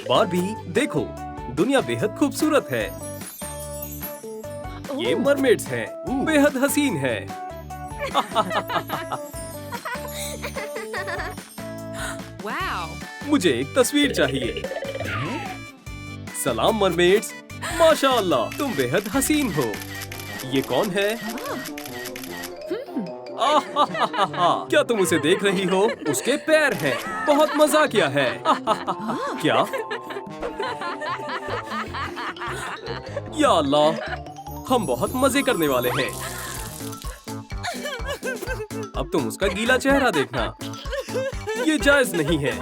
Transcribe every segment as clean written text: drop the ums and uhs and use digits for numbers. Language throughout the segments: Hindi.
बारबी, देखो, दुनिया बेहद खूबसूरत है। ये मरमेड्स हैं, बेहद हसीन है। मुझे एक तस्वीर चाहिए। सलाम मरमेड्स, माशाअल्लाह, तुम बेहद हसीन हो। ये कौन है? क्या तुम उसे देख रही हो? उसके पैर हैं। बहुत मजा किया है। क्या? या अल्लाह, हम बहुत मजे करने वाले हैं। अब तुम उसका गीला चेहरा देखना। ये जायज नहीं है।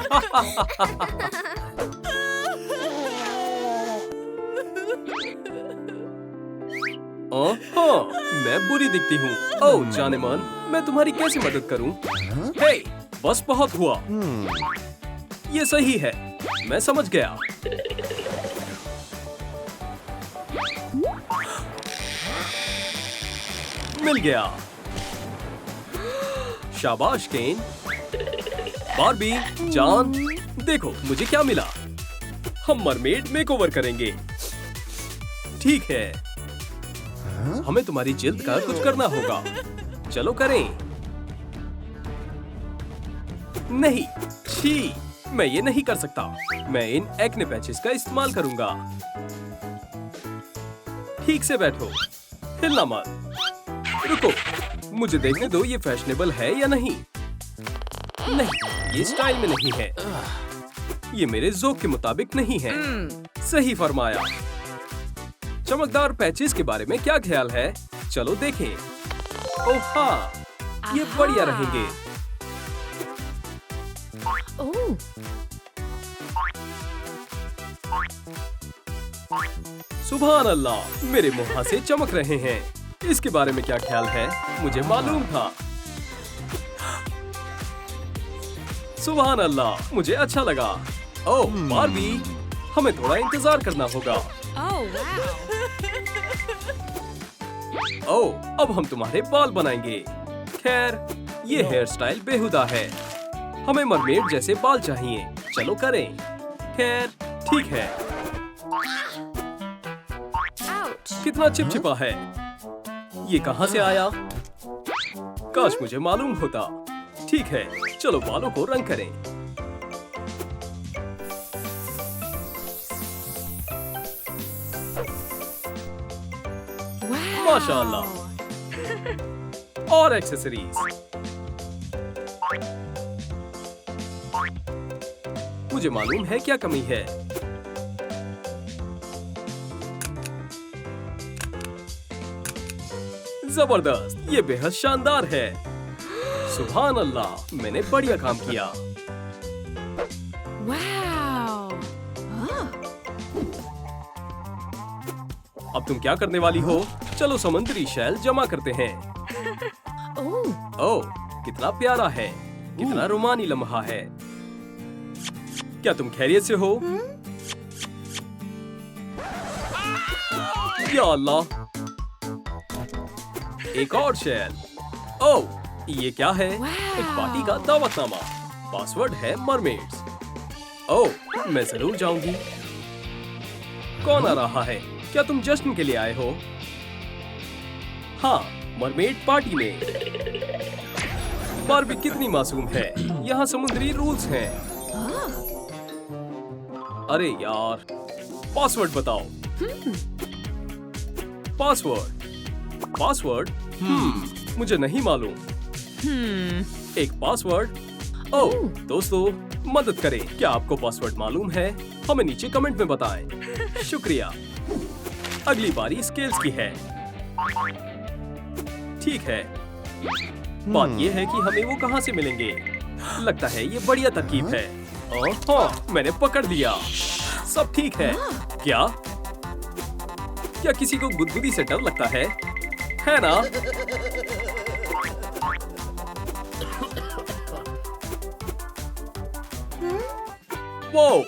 हाँ, मैं बुरी दिखती हूँ। ओह जाने मन, मैं तुम्हारी कैसे मदद करूँ? हे, बस बहुत हुआ। ये सही है, मैं समझ गया। मिल गया। शाबाश केन। बारबी, जान, देखो मुझे क्या मिला। हम मरमेड मेकओवर करेंगे। ठीक है, हमें तुम्हारी जिल्द का कुछ करना होगा। चलो करें। नहीं, छी, मैं ये नहीं कर सकता। मैं इन एक्ने पैचेस का इस्तेमाल करूंगा। ठीक से बैठो, हिलना मत। रुको, मुझे देखने दो ये फैशनेबल है या नहीं। नहीं, ये स्टाइल में नहीं है। ये मेरे ज़ौक़ के मुताबिक नहीं है। सही फरमाया। चमकदार पैचेस के बारे में क्या ख्याल है? चलो देखें। ओह हाँ, ये बढ़िया रहेंगे। सुभान अल्लाह, मेरे मुँह से चमक रहे हैं। इसके बारे में क्या ख्याल है? मुझे मालूम था। सुभान अल्लाह, मुझे अच्छा लगा। ओह बारबी, हमें थोड़ा इंतजार करना होगा। ओह, अब हम तुम्हारे बाल बनाएंगे। खैर, ये हेयर स्टाइल बेहुदा है। हमें मरमेड जैसे बाल चाहिए। चलो करें। खैर, ठीक है। कितना चिपचिपा है। ये कहाँ से आया? काश मुझे मालूम होता। ठीक है, चलो बालों को रंग करें। माशाअल्लाह। और एक्सेसरीज। मुझे मालूम है क्या कमी है। जबरदस्त, ये बेहद शानदार है। सुभान अल्लाह, मैंने बढ़िया काम किया। अब तुम क्या करने वाली हो? चलो समुद्री शैल जमा करते हैं। ओह, कितना प्यारा है। कितना रोमानी लम्हा है। क्या तुम खैरियत से हो? या अल्लाह, एक और शैल। ओह, ये क्या है? एक पार्टी का दावतनामा। पासवर्ड है मरमेड्स। ओह, मैं जरूर जाऊंगी। कौन आ रहा है? क्या तुम जश्न के लिए आए हो? हाँ, मरमेड पार्टी में। बारबी कितनी मासूम है। यहाँ समुद्री रूल्स हैं। अरे यार, पासवर्ड बताओ। पासवर्ड? मुझे नहीं मालूम। एक पासवर्ड? ओह, दोस्तों मदद करें। क्या आपको पासवर्ड मालूम है? हमें नीचे कमेंट में बताएं। शुक्रिया। अगली बारी स्केल्स की है। ठीक है। बात यह है कि हमें वो कहाँ से मिलेंगे। लगता है ये बढ़िया तरकीब है। हाँ, मैंने पकड़ लिया। सब ठीक है। क्या किसी को गुदगुदी से डर लगता है ना? वो,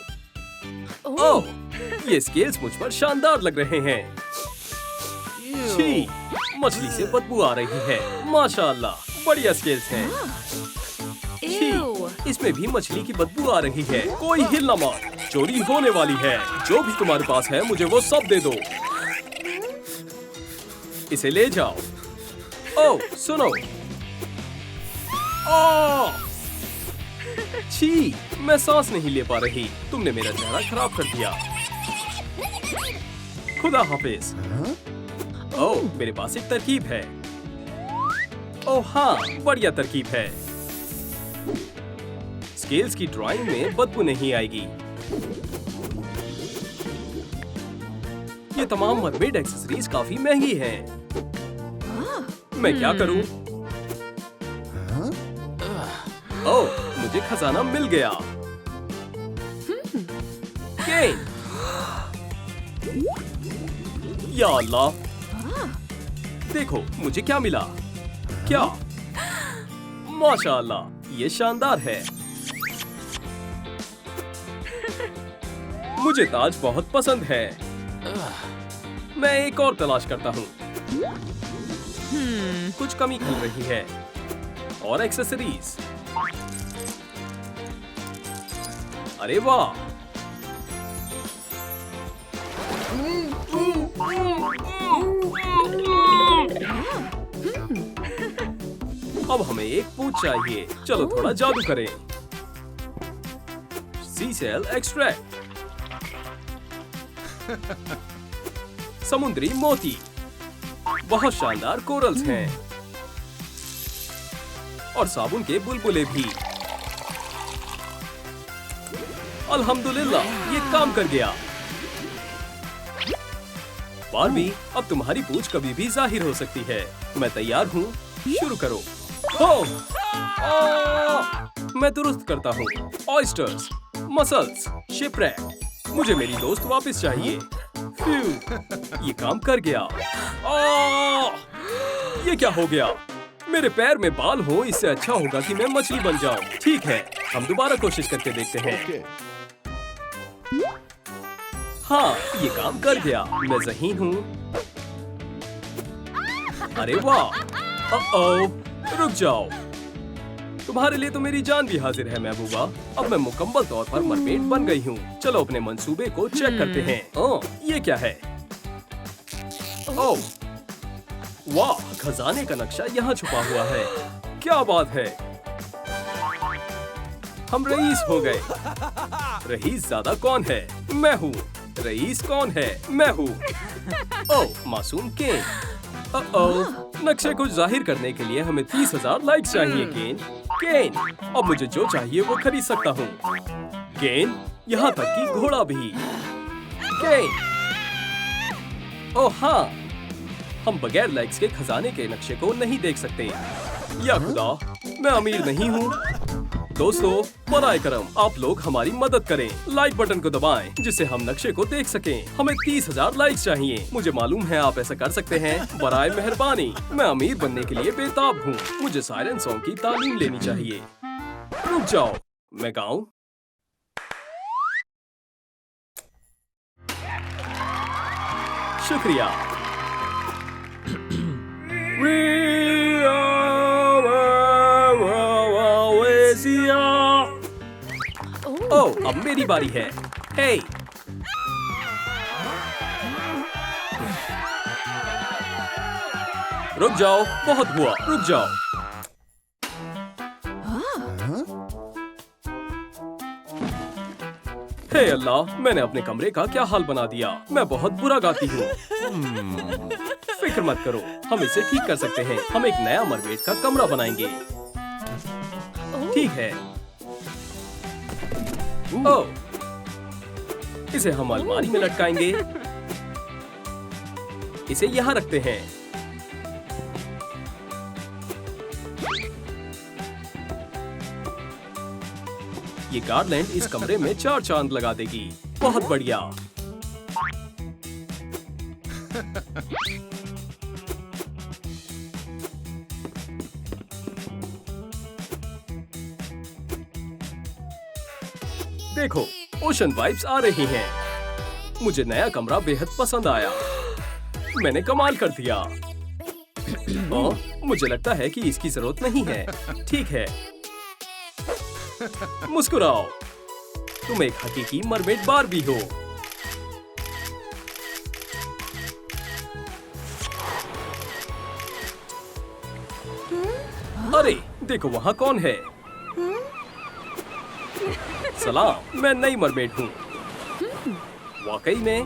ओह, ये स्केल्स मुझ पर शानदार लग रहे हैं। छी, मछली से बदबू आ रही है। माशाअल्लाह, बढ़िया स्केल्स हैं। छी, इसमें भी मछली की बदबू आ रही है। कोई हिल ना मत। चोरी होने वाली है। जो भी तुम्हारे पास है मुझे वो सब दे दो। इसे ले जाओ। ओह सुनो। ओह छी, मैं सांस नहीं ले पा रही। तुमने मेरा चेहरा खराब कर दिया। खुदा हाफिज। ओह मेरे पास एक तरकीब है। ओह हाँ, बढ़िया तरकीब है। स्केल्स की ड्राइंग में बदबू नहीं आएगी। ये तमाम मरमेड एक्सेसरीज काफी महंगी हैं। मैं क्या करूं? ओह, मुझे खजाना मिल गया। केन! या अल्लाह! देखो मुझे क्या मिला। क्या? माशाअल्लाह, ये शानदार है। मुझे ताज बहुत पसंद है। मैं एक और तलाश करता हूँ। कुछ कमी खल रही है। और एक्सेसरीज। अरे वाह! अब हमें एक पूंछ चाहिए। चलो थोड़ा जादू करें। सी सेल एक्सट्रैक्ट। समुद्री मोती। बहुत शानदार कोरल्स हैं। और साबुन के बुलबुले भी। अल्हम्दुलिल्लाह, ये काम कर गया। बारबी, अब तुम्हारी पूंछ कभी भी जाहिर हो सकती है। मैं तैयार हूँ। शुरू करो। हो! मैं दुरुस्त करता हूँ। Oysters, muscles, shipwreck. मुझे मेरी दोस्त वापस चाहिए। फ्यू, ये काम कर गया। ये क्या हो गया? मेरे पैर में बाल हो, इससे अच्छा होगा कि मैं मछली बन जाऊं। ठीक है, हम दोबारा कोशिश करके देखते हैं। हाँ, ये काम कर गया। मैं ज़हीन हूँ। अरे वाह! रुक जाओ। तुम्हारे लिए तो मेरी जान भी हाजिर है महबूबा। अब मैं मुकम्मल तौर पर मरमेड बन गई हूँ। चलो अपने मंसूबे को चेक करते हैं। ओह, ये क्या है? ओह, वाह! खजाने का नक्शा यहाँ छुपा हुआ है। क्या बात है! हम रईस हो गए। रईस ज़्यादा कौन है? मैं हूँ। रईस कौन है? मैं हूँ। ओह, मासूम केन। नक्शे को जाहिर करने के लिए हमें 30,000 लाइक्स चाहिए केन। केन, अब मुझे जो चाहिए वो खरीद सकता हूँ। केन, यहाँ तक कि घोड़ा भी। केन, ओह हाँ, हम बगैर लाइक्स के खजाने के नक्शे को नहीं देख सकते। या खुदा, मैं अमीर नहीं हूँ। दोस्तों, बराए करम आप लोग हमारी मदद करें। लाइक बटन को दबाएं जिससे हम नक्शे को देख सकें। हमें 30,000 लाइक्स चाहिए। मुझे मालूम है आप ऐसा कर सकते हैं। बराए मेहरबानी, मैं अमीर बनने के लिए बेताब हूँ। मुझे सायरन सॉन्ग की तालीम लेनी चाहिए। रुक जाओ, मैं गाऊं? शुक्रिया। ओह, अब मेरी बारी है। हे! रुक जाओ, बहुत हुआ। रुक जाओ। हे अल्लाह, मैंने अपने कमरे का क्या हाल बना दिया। मैं बहुत बुरा गाती हूँ। फिक्र मत करो, हम इसे ठीक कर सकते हैं। हम एक नया मरमेड का कमरा बनाएंगे। ठीक है। ओह, इसे हम अलमारी में लटकाएंगे। इसे यहाँ रखते हैं। ये गार्लैंड इस कमरे में 4 चांद लगा देगी। बहुत बढ़िया। देखो, ओशन वाइब्स आ रही हैं। मुझे नया कमरा बेहद पसंद आया। मैंने कमाल कर दिया। मुझे लगता है कि इसकी जरूरत नहीं है। ठीक है, मुस्कुराओ। तुम एक हकीकी मरमेड बारबी हो। अरे देखो वहाँ कौन है। सलाम, मैं नई मरमेड हूँ। वाकई में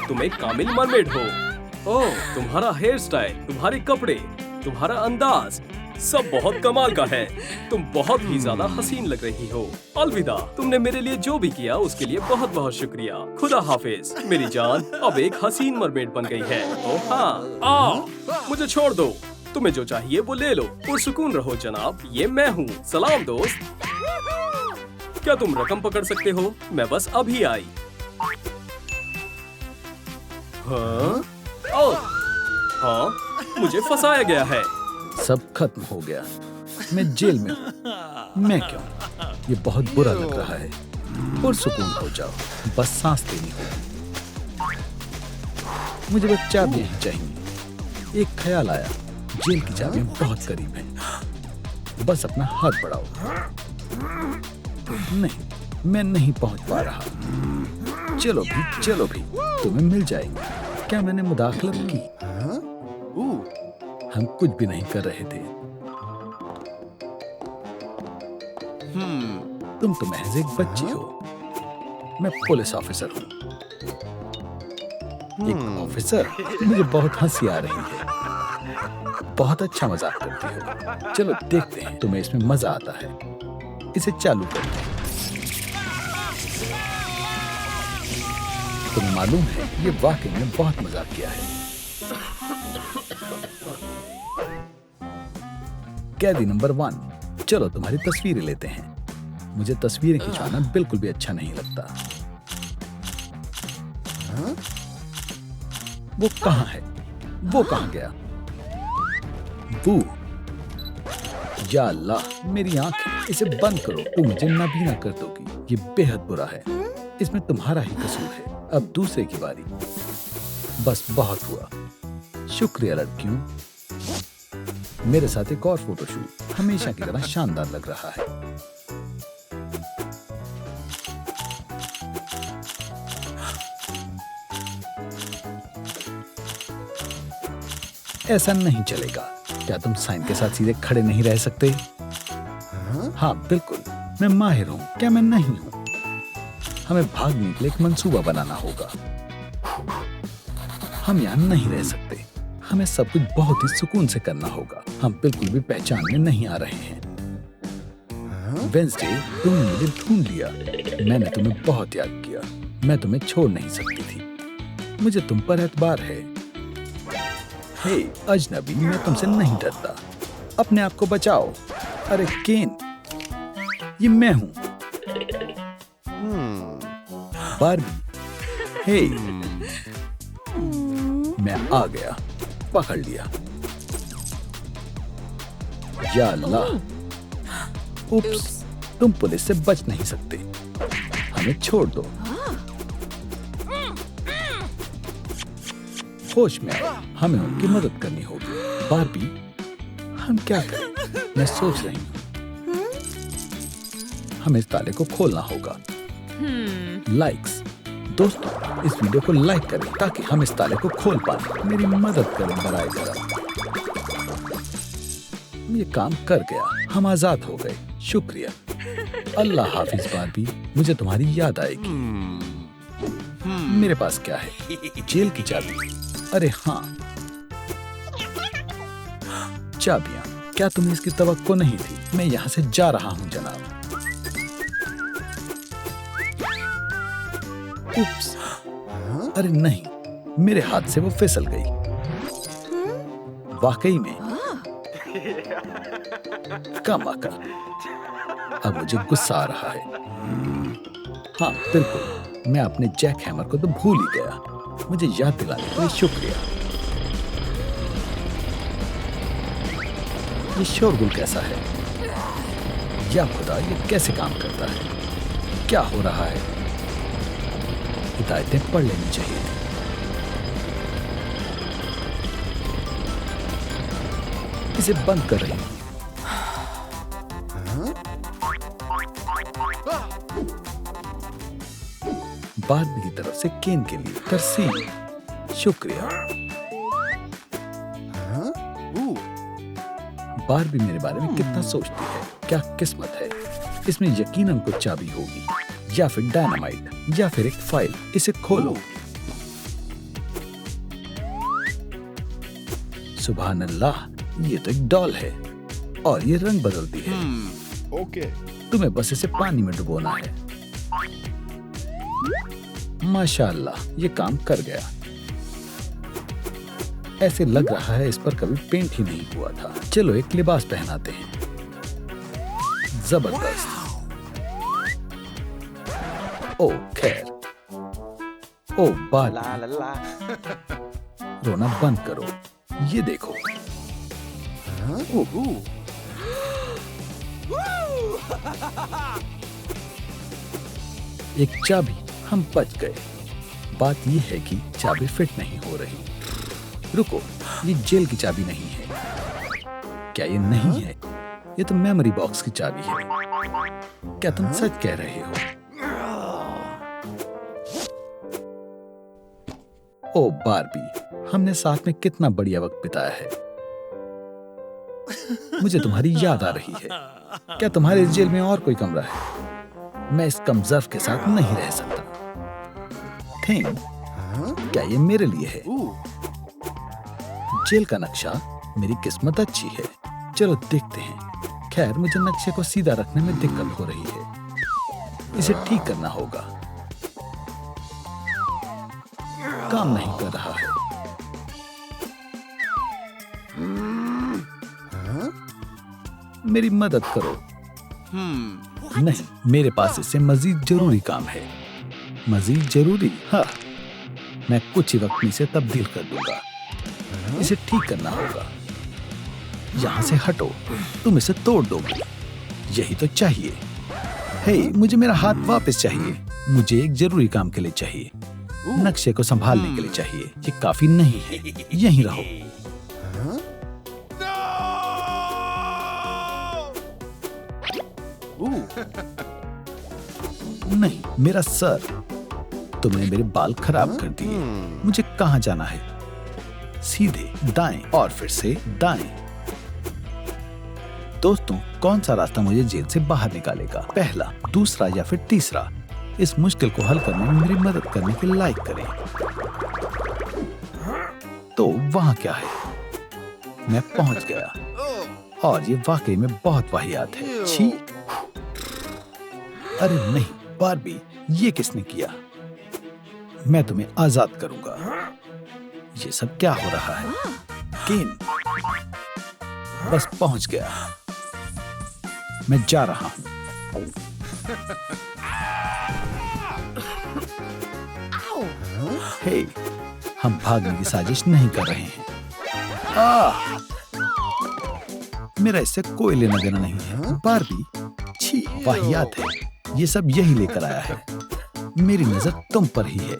तुम एक कामिल मरमेड हो। ओह, तुम्हारा हेयर स्टाइल, तुम्हारे कपड़े, तुम्हारा अंदाज सब बहुत कमाल का है। तुम बहुत ही ज्यादा हसीन लग रही हो। अलविदा, तुमने मेरे लिए जो भी किया उसके लिए बहुत बहुत शुक्रिया। खुदा हाफिज मेरी जान, अब एक हसीन मरमेड बन गई है। ओह हाँ, आओ मुझे छोड़ दो। तुम्हें जो चाहिए वो ले लो। पुरसुकून रहो जनाब, ये मैं हूँ। सलाम दोस्त। क्या तुम रकम पकड़ सकते हो? मैं बस अभी आई। हाँ? ओह, हाँ, मुझे फंसाया गया है। सब खत्म हो गया। मैं जेल में हूँ। मैं क्यों? ये बहुत बुरा लग रहा है। पुरसुकून हो जाओ, बस सांस लेनी होगी। मुझे बस चाबियां ही चाहिए। एक ख्याल आया, जेल की चाबियां बहुत करीब हैं। बस अपना हाथ बढ़ाओ। नहीं, मैं नहीं पहुंच पा रहा। चलो भी, तुम्हें मिल जाएंगे। क्या मैंने मुदाखलत की? हम कुछ भी नहीं कर रहे थे। तुम तो महज एक बच्ची हो। मैं पुलिस ऑफिसर हूँ। एक ऑफिसर? मुझे बहुत हंसी आ रही है। बहुत अच्छा मजाक करती हो। चलो देखते हैं तुम्हें इसमें मजा आता है। इसे चालू करते हैं। तुम्हें मालूम है, ये वाकई में बहुत मजाक किया है। कैदी नंबर 1, चलो तुम्हारी तस्वीरें लेते हैं। मुझे तस्वीरें खिंचवाना बिल्कुल भी अच्छा नहीं लगता। वो कहाँ है? वो कहाँ गया? वो, या अल्लाह, मेरी आंखें, इसे बंद करो। तुम मुझे नाबीना कर दोगी। ये बेहद बुरा है। इसमें तुम्हारा ही कसूर है। अब दूसरे की बारी। बस बहुत हुआ। शुक्रिया लड़कियों। मेरे साथ एक और फोटोशूट हमेशा की तरह शानदार लग रहा है। ऐसा नहीं चलेगा। क्या तुम साइन के साथ सीधे खड़े नहीं रह सकते? हाँ बिल्कुल, मैं माहिर हूँ। क्या मैं नहीं हूँ? हमें भागने के लिए एक मंसूबा बनाना होगा। हम यहाँ नहीं रह सकते। हमें सब कुछ बहुत ही सुकून से करना होगा। हम बिल्कुल भी पहचान में नहीं आ रहे हैं। वेंसडे, तुमने मुझे ढूंढ लिया। मैंने तुम्हें बहुत याद किया। मैं तुम्हें छोड़ नहीं सकती थी। मुझे तुम पर एतबार है। हे अजनबी, मैं तुमसे नहीं डरता। अपने आप को बचाओ। अरे केन, ये मैं हूँ। बारबी, हे, मैं आ गया। पकड़ लिया। या अल्लाह, उप्स, तुम पुलिस से बच नहीं सकते। हमें छोड़ दो। होश में आओ। हमें उनकी मदद करनी होगी। बारबी, हम क्या करें? मैं सोच रही हूँ। हमें इस ताले को खोलना होगा। लाइक्स, दोस्तों इस वीडियो को लाइक करें ताकि हम इस ताले को खोल पाए। मेरी मदद करें बराए करम। ये काम कर गया। हम आजाद हो गए। शुक्रिया। अल्लाह हाफिज बारबी, मुझे तुम्हारी याद आएगी। मेरे पास क्या है? जेल की चाबी। अरे हाँ, चाबियां। क्या तुम्हें इसकी तवक्को नहीं थी? मैं यहाँ से जा रहा हूँ जनाब। उप्स, अरे नहीं, मेरे हाथ से वो फिसल गई। वाकई में कमाल। अब मुझे गुस्सा आ रहा है। हाँ बिल्कुल, मैं अपने जैक हैमर को तो भूल ही गया। मुझे याद दिलाने के लिए शुक्रिया। ये शोरगुल कैसा है? या खुदा, ये कैसे काम करता है? क्या हो रहा है? हिदायतें पढ़ लेनी चाहिए थी। इसे बंद कर रही हूं। बारबी की तरफ से केन के लिए तरसीम, शुक्रिया। बारबी मेरे बारे में कितना सोचती है, क्या किस्मत है। इसमें यकीनन कुछ चाबी होगी, या फिर डायनामाइट, या फिर एक फाइल। इसे खोलो। सुभान अल्लाह, ये तो एक डॉल है और ये रंग बदलती है। ओके। तुम्हें बस इसे पानी में डुबोना है। माशाअल्लाह, ये काम कर गया। ऐसे लग रहा है इस पर कभी पेंट ही नहीं हुआ था। चलो एक लिबास पहनाते हैं। जबरदस्त। ओ खैर। ओ बारबी, रोना बंद करो। ये देखो। एक चाबी, हम बच गए। बात यह है कि चाबी फिट नहीं हो रही। रुको, ये जेल की चाबी नहीं है। क्या ये नहीं है? ये तो मेमोरी बॉक्स की चाबी है। क्या तुम सच कह रहे हो? ओ बारबी, हमने साथ में कितना बढ़िया वक्त बिताया है। मुझे तुम्हारी याद आ रही है। क्या तुम्हारे इस जेल में और कोई कमरा है? मैं इस कमजर्फ के साथ नहीं रह सकता। थिंग, क्या ये मेरे लिए है? जेल का नक्शा, मेरी किस्मत अच्छी है। चलो देखते हैं। खैर, मुझे नक्शे को सीधा रखने में दिक्कत हो रही है। इसे ठीक करना होगा। काम नहीं कर रहा है। मेरी मदद करो। नहीं, मेरे पास इससे मजीद जरूरी काम है। मजीद जरूरी? हाँ, मैं कुछ ही वक्त में इसे तब्दील कर दूंगा। इसे ठीक करना होगा। यहाँ से हटो, तुम इसे तोड़ दोगे। यही तो चाहिए। हे, मुझे मेरा हाथ वापस चाहिए। मुझे एक जरूरी काम के लिए चाहिए। नक्शे को संभालने के लिए चाहिए। ये काफी नहीं है। यहीं रहो। नहीं, मेरा सर। तुमने मेरे बाल खराब कर दिए। मुझे कहाँ जाना है? सीधे दाएं और फिर से दाएं। दोस्तों, कौन सा रास्ता मुझे जेल से बाहर निकालेगा? पहला, दूसरा या फिर तीसरा? इस मुश्किल को हल करने में मेरी मदद करने के लाइक करें। तो वहां क्या है? मैं पहुंच गया और ये वाकई में बहुत वाहियात है। छी! अरे नहीं, बारबी, ये किसने किया? मैं तुम्हें आजाद करूंगा। ये सब क्या हो रहा है? केन, बस पहुंच गया। मैं जा रहा हूं। हे, हम भागने की साजिश नहीं कर रहे हैं। मेरा इससे कोई लेना देना नहीं है। बारबी, छी, वाहियात है। ये सब यही लेकर आया है। मेरी नजर तुम पर ही है।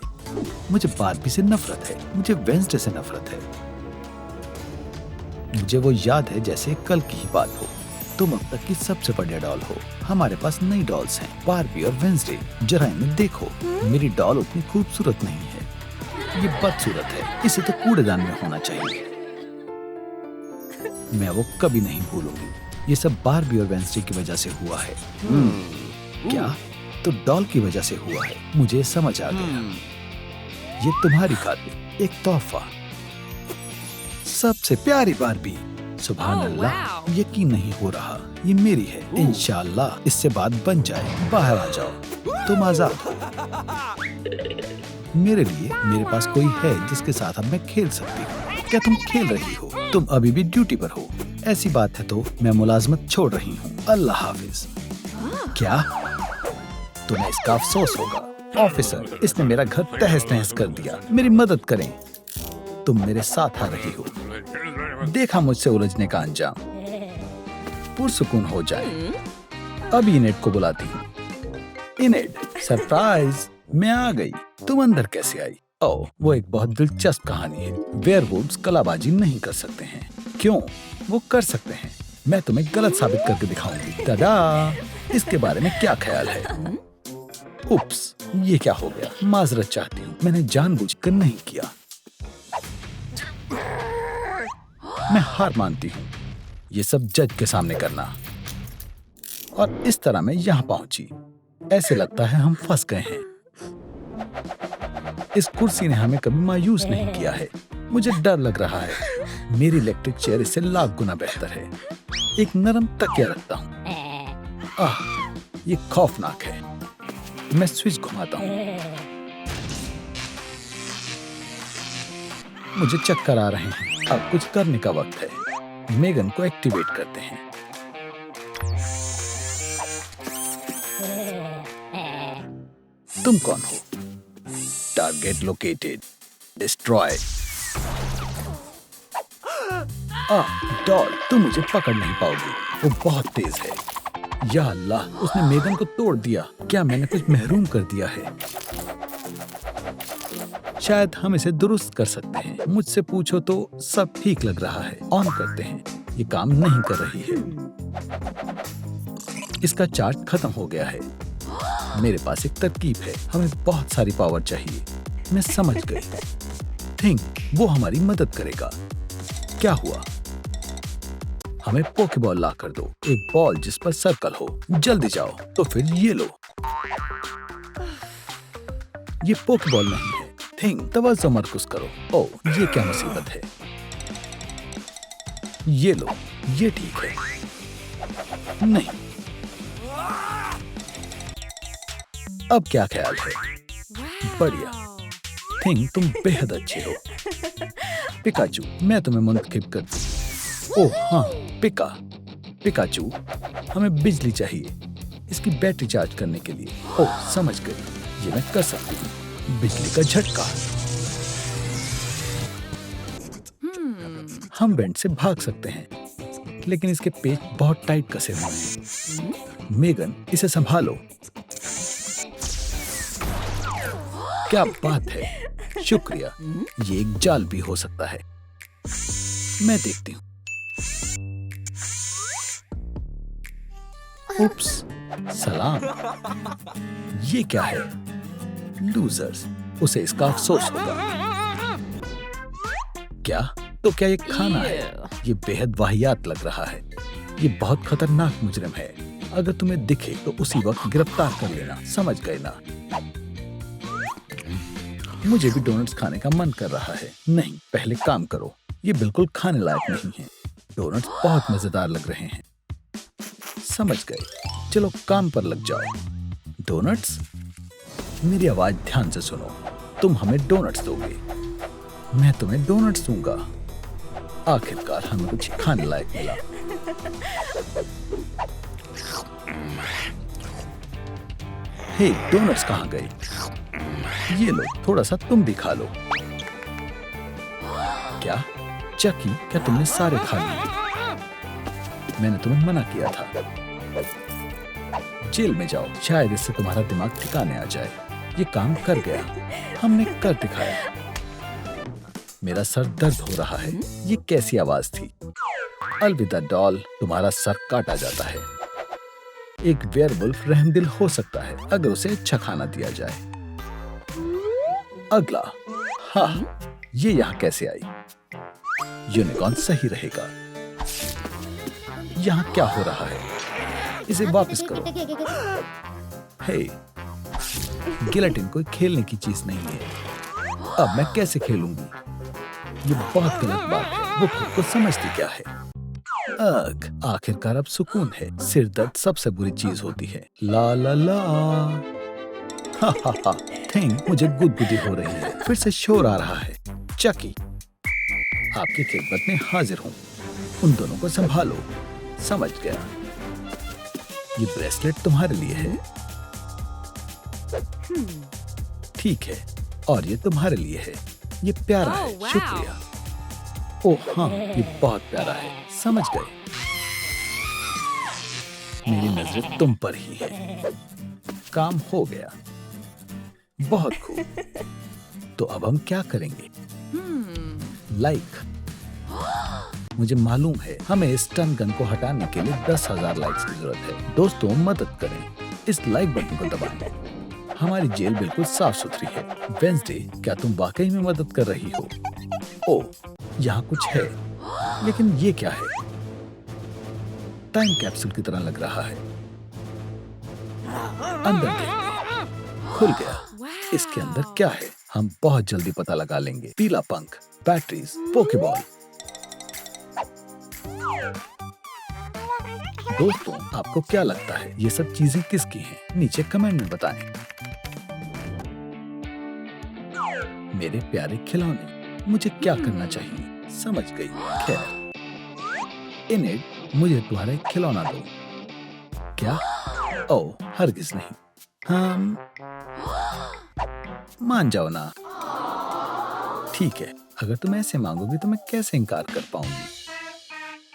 मुझे बारबी से नफरत है। मुझे वेंसडे से नफरत है। मुझे वो याद है जैसे कल की ही बात हो। तुम अब तक की सबसे बढ़िया डॉल हो। हमारे पास नई डॉल्स हैं, बारबी और वेंसडे। जरा इन्हें देखो। मेरी डॉल उतनी खूबसूरत नहीं है। ये बदसूरत है। इसे तो कूड़ेदान में होना चाहिए। मैं वो कभी नहीं भूलूंगी। ये सब बारबी और वेंसडे की वजह से हुआ है। क्या? तो डॉल की वजह से हुआ है। मुझे समझ आ गया। ये तुम्हारी खातिर एक तोहफा। सबसे प्यारी बारबी। सुभान अल्लाह, यकीन नहीं हो रहा। ये मेरी है। इंशाअल्लाह इससे बात बन जाए। बाहर आ जाओ, तुम आजाद हो। मेरे लिए मेरे पास कोई है जिसके साथ अब मैं खेल सकती हूँ। क्या तुम खेल रही हो? तुम अभी भी ड्यूटी पर हो। ऐसी बात है तो मैं मुलाजमत छोड़ रही हूँ। अल्लाह हाफिज। क्या? तुम्हें इसका अफसोस होगा। ऑफिसर, इसने मेरा घर तहस नहस कर दिया। मेरी मदद करें। तुम मेरे साथ आ रही हो। देखा मुझसे उलझने का अंजाम। पुरसुकून हो जाए। अभी इनेट को बुलाती हूँ। इनेट, सरप्राइज, मैं आ गई। तुम अंदर कैसे आई? ओह, वो एक बहुत दिलचस्प कहानी है। वेयरवुल्व्स कलाबाजी नहीं कर सकते हैं। क्यों? वो कर सकते हैं। मैं तुम्हें गलत साबित करके दिखाऊंगी। दादा, इसके बारे में क्या ख्याल है? उप्स, ये क्या हो गया? माजरत चाहती हूँ, मैंने जानबूझकर नहीं किया। मैं हार मानती हूँ। ये सब जज के सामने करना। और इस तरह मैं यहाँ पहुंची। ऐसे लगता है हम फंस गए हैं। इस कुर्सी ने हमें कभी मायूस नहीं किया है। मुझे डर लग रहा है। मेरी इलेक्ट्रिक चेयर इससे लाख गुना बेहतर है। एक नरम तकिया रखता हूँ। आह, ये खौफनाक है। मैं स्विच घुमाता हूँ। मुझे चक्कर आ रहे हैं। अब कुछ करने का वक्त है। मेगन को एक्टिवेट करते हैं। तुम कौन हो? Target located. डिस्ट्रॉय। डॉल, तुम मुझे पकड़ नहीं पाओगी। वो बहुत तेज है। या अल्लाह, उसने मेगन को तोड़ दिया। क्या मैंने कुछ महरूम कर दिया है? शायद हम इसे दुरुस्त कर सकते हैं। मुझसे पूछो तो सब ठीक लग रहा है। ऑन करते हैं। ये काम नहीं कर रही है। इसका चार्ज खत्म हो गया है। मेरे पास एक तरकीब है। हमें बहुत सारी पावर चाहिए। मैं समझ गई। थिंक, वो हमारी मदद करेगा। क्या हुआ? हमें पोकेबॉल ला कर दो। एक बॉल जिस पर सर्कल हो। जल्दी जाओ। तो फिर ये लो। ये पोकेबॉल नहीं है। थिंक, तवज्जो मरकूज करो। ओह, ये क्या मुसीबत है। ये लो। ये ठीक है। नहीं। अब क्या ख्याल है? बढ़िया। थिंक, तुम बेहद अच्छे हो। पिकाचू, मैं तुम्हें मुंतखब करती हूँ। ओह हाँ, पिकाचू, हमें बिजली चाहिए इसकी बैटरी चार्ज करने के लिए। ओह, समझ गई। ये मैं कर सकती हूँ। बिजली का झटका। हम वेंट से भाग सकते हैं, लेकिन इसके पेच बहुत टाइट कसे हुए हैं। मेगन, इसे संभालो। क्या बात है। शुक्रिया। ये एक जाल भी हो सकता है। मैं देखती हूँ। उप्स, सलाम। ये क्या है? लूजर्स, उसे इसका अफसोस होगा। क्या? तो क्या ये खाना है? ये बेहद वाहियात लग रहा है। ये बहुत खतरनाक मुजरिम है। अगर तुम्हें दिखे तो उसी वक्त गिरफ्तार कर लेना। समझ गए ना? मुझे भी डोनट्स खाने का मन कर रहा है। नहीं, पहले काम करो। ये बिल्कुल खाने लायक नहीं है। डोनट्स बहुत मजेदार लग रहे हैं। समझ गए। चलो काम पर लग जाओ। डोनट्स, मेरी आवाज ध्यान से सुनो। तुम हमें डोनट्स दोगे। मैं तुम्हें डोनट्स दूंगा। आखिरकार हमें कुछ खाने लायक मिला। हे, डोनट्स कहाँ गए? ये लो, थोड़ा सा तुम भी खा लो। क्या चकी, क्या तुमने सारे खा लिए? मैंने तुम्हें मना किया था। जेल में जाओ। शायद इससे तुम्हारा दिमाग ठिकाने आ जाए। ये काम कर गया। हमने कर दिखाया। मेरा सर दर्द हो रहा है। ये कैसी आवाज थी? अलविदा डॉल, तुम्हारा सर काटा जाता है। एक वेयरवुल्फ रहमदिल हो सकता है अगर उसे अच्छा खाना दिया जाए। अगला। हाँ, ये यहाँ कैसे आई? यूनिकॉर्न सही रहेगा। यहाँ क्या हो रहा है? इसे वापस करो। हे, गिलेटिन कोई खेलने की चीज नहीं है। अब मैं कैसे खेलूंगी? ये बहुत गलत बात है। वो खुद को समझती क्या है? आखिरकार अब सुकून है। सिर दर्द सबसे बुरी चीज होती है। ला ला ला। हा हा हा। थिंक, मुझे गुदगुदी हो रही है। फिर से शोर आ रहा है। चकी, आपकी खिदमत में हाजिर हूँ। उन दोनों को संभालो। समझ गया। ये ब्रेसलेट तुम्हारे लिए है। ठीक है, और ये तुम्हारे लिए है। ये प्यारा है। शुक्रिया। ओह हाँ, ये बहुत प्यारा है। समझ गए। मेरी नजरें तुम पर ही है। काम हो गया। बहुत खूब। तो अब हम क्या करेंगे? लाइक। मुझे मालूम है हमें इस स्टन गन को हटाने के लिए 10,000 लाइक्स की जरूरत है। दोस्तों, मदद करें। इस लाइक बटन को दबाएं। हमारी जेल बिल्कुल साफ सुथरी है। वेंसडे, क्या तुम वाकई में मदद कर रही हो? ओह, यहाँ कुछ है, लेकिन ये क्या है? टाइम कैप्सूल की तरह लग रहा है। अंदर देखते। खुल गया। इसके अंदर क्या है? हम बहुत जल्दी पता लगा लेंगे। पीला पंख, बैटरीज, पोकेबॉल। दोस्तों, आपको क्या लगता है ये सब चीजें किसकी हैं? नीचे कमेंट में बताएं। मेरे प्यारे खिलौने, मुझे क्या करना चाहिए? समझ गई। खैर, इनेड, मुझे तुम्हारा एक खिलौना दो। क्या? ओह, हरगिज नहीं। हम मान जाओ ना। ठीक है, अगर तुम ऐसे मांगोगी तो मैं कैसे इनकार कर पाऊंगी?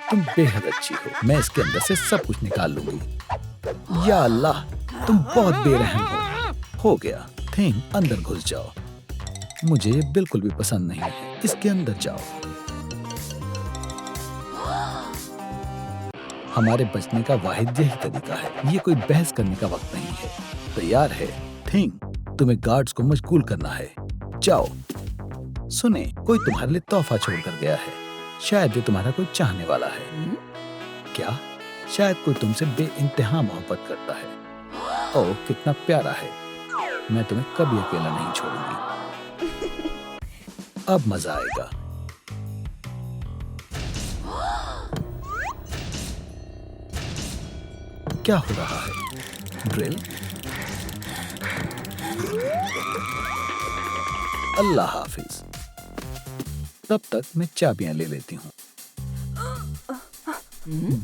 तुम बेहद अच्छी हो। मैं इसके अंदर से सब कुछ निकाल लूंगी। या अल्लाह, तुम बहुत बेरहम हो। हो गया। थिंग, अंदर घुस जाओ। मुझे ये बिल्कुल भी पसंद नहीं है। इसके अंदर जाओ। हमारे बचने का वाहिद यही तरीका है। ये कोई बहस करने का वक्त नहीं है। तैयार है? थिंग, तुम्हें गार्ड्स को मशगूल करना है। जाओ। सुने, कोई तुम्हारे लिए तोहफा छोड़कर गया है। शायद ये तुम्हारा कोई चाहने वाला है। क्या? शायद कोई तुमसे बेइंतहा मोहब्बत करता है। ओह, कितना प्यारा है। मैं तुम्हें कभी अकेला नहीं छोड़ूंगी। अब मजा आएगा। क्या हो रहा है? ड्रिल? अल्लाह हाफिज। तब तक मैं चाबियां ले लेती हूँ।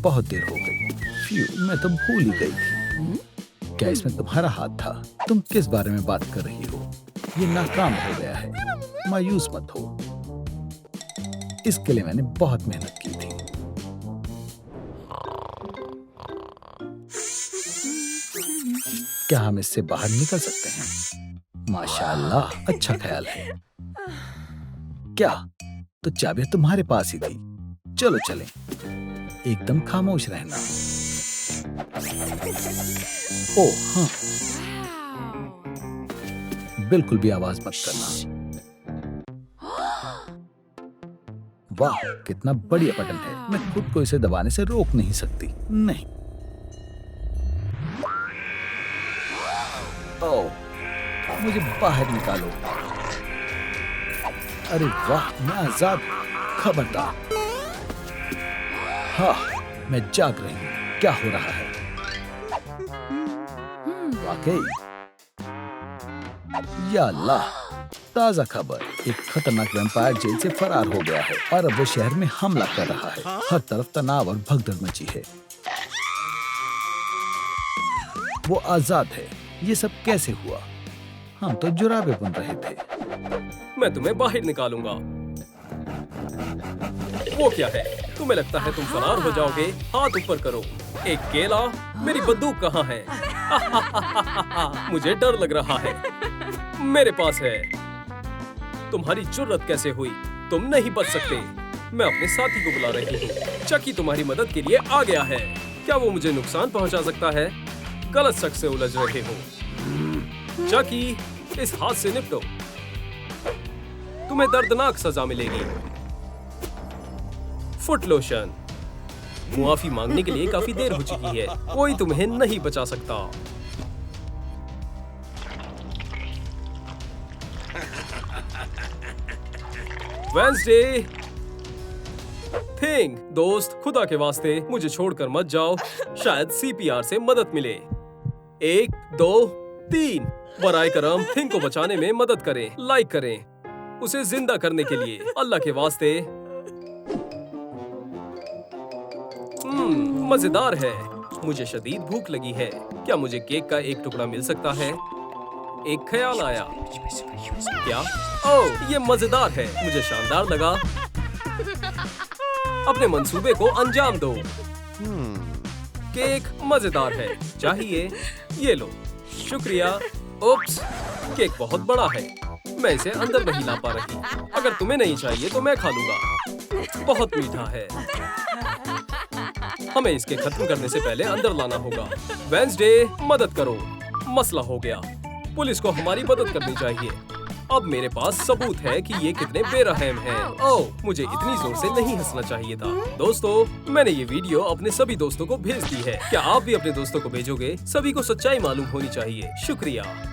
बहुत देर हो गई। फ्यू, मैं तो भूल ही गई थी। क्या इसमें तुम्हारा हाथ था? तुम किस बारे में बात कर रही हो? ये नाकाम हो गया है। मायूस मत हो। इसके लिए मैंने बहुत मेहनत की थी। क्या हम इससे बाहर निकल सकते हैं? माशाअल्लाह, अच्छा ख्याल है। क्या? तो चाबियां तुम्हारे पास ही थी। चलो चलें। एकदम खामोश रहना। ओह हाँ, बिल्कुल भी आवाज मत करना। वाह, कितना बढ़िया बटन है। मैं खुद को इसे दबाने से रोक नहीं सकती। नहीं। ओह, मुझे बाहर निकालो। अरे वाह, मैं आजाद। खबरदार। हाँ, मैं जाग रही हूँ। क्या हो रहा है? वाकई? या अल्लाह, ताजा खबर। एक खतरनाक वैम्पायर जेल से फरार हो गया है और अब वो शहर में हमला कर रहा है। हर तरफ तनाव और भगदड़ मची है। वो आजाद है। ये सब कैसे हुआ? हम तो जुराबे बुन रहे थे। मैं तुम्हें बाहर निकालूंगा। वो क्या है? तुम्हें लगता है तुम फरार हो जाओगे? हाथ ऊपर करो। एक केला? मेरी बंदूक कहाँ है? मुझे डर लग रहा है। मेरे पास है। तुम्हारी जुर्रत कैसे हुई? तुम नहीं बच सकते। मैं अपने साथी को बुला रही हूँ। चकी तुम्हारी मदद के लिए आ गया है। क्या वो मुझे नुकसान पहुँचा सकता है? गलत शख्स से उलझ रहे हो। चकी, इस हाथ से निपटो। तुम्हें दर्दनाक सजा मिलेगी। Foot lotion. मुआफी मांगने के लिए काफी देर हो चुकी है। कोई तुम्हें नहीं बचा सकता। वेंसडे। थिंग, दोस्त, खुदा के वास्ते मुझे छोड़कर मत जाओ। शायद सीपीआर से मदद मिले। 1, 2, 3। बराए करम थिंग को बचाने में मदद करें। लाइक करें उसे जिंदा करने के लिए। अल्लाह के वास्ते। मजेदार है। मुझे शदीद भूख लगी है। क्या मुझे केक का एक टुकड़ा मिल सकता है? एक ख्याल आया। क्या? ओह, ये मजेदार है। मुझे शानदार लगा। अपने मंसूबे को अंजाम दो। केक मजेदार है। चाहिए? ये लो। शुक्रिया। उप्स, केक बहुत बड़ा है। मैं इसे अंदर नहीं ला पा रही। अगर तुम्हें नहीं चाहिए तो मैं खा लूंगा। बहुत मीठा है। हमें इसके खत्म करने से पहले अंदर लाना होगा। वेंसडे, मदद करो। मसला हो गया। पुलिस को हमारी मदद करनी चाहिए। अब मेरे पास सबूत है कि ये कितने बेरहम हैं। ओह, मुझे इतनी जोर से नहीं हंसना चाहिए था। दोस्तों, मैंने ये वीडियो अपने सभी दोस्तों को भेज दी है। क्या आप भी अपने दोस्तों को भेजोगे? सभी को सच्चाई मालूम होनी चाहिए। शुक्रिया।